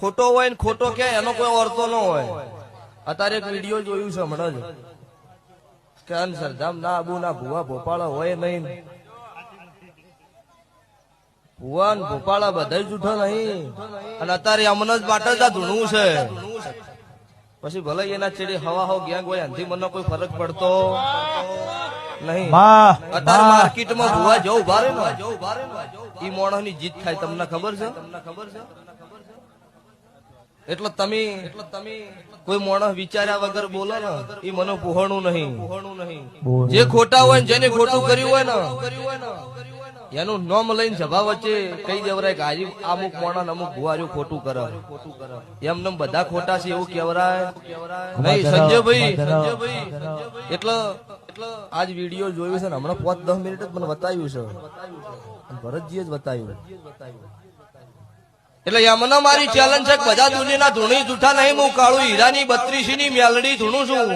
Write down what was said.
ખોટો હોય ને ખોટો કે એનો કોઈ અર્થો ન હોય. અત્યારે એક વિડીયો જોયું છે હમણાં જ કે સરધામ ના આબુ ના ભુવા ભોપાળા હોય નહીં, ભુવા ભોપાળા બધા જૂઠા નહીં. અને અત્યારે અમને જ માટે જ આ ધૂણવું છે. પછી ભલે એના ચેડી હવા હો ગેંગ હોય એનાથી મને કોઈ ફરક પડતો નહીં. અત્યારે માર્કેટમાં ભુવા જવું ઉભા રહે ને ઈ મોણસ ની જીત થાય. તમને ખબર છે? એટલે તમે કોઈ માણસ વિચાર્યા વગર બોલો ને એ મને પોહણું નહીં. જે ખોટા હોય જેને ખોટું કર્યું હોય ને એનું નામ લઈને સભા વચ્ચે કહી દેવરાય કે આજે અમુક માણસ અમુક ભુવાર્યું ખોટું કરે. એમને બધા ખોટા છે એવું કેવરાય નહીં. સંજયભાઈ એટલે આજ વિડીયો જોયું છે ને હમણાં 5-10 મિનિટ જ મને બતાવ્યું છે. ભરતજીએ જ બતાવ્યું. એટલે એમને મારી ચેલેન્જ છે બધા દુનિયાના ધૂણી જૂઠા નહીં. હું કાળું હીરાની 32 ની મેલડી ધૂણું છું.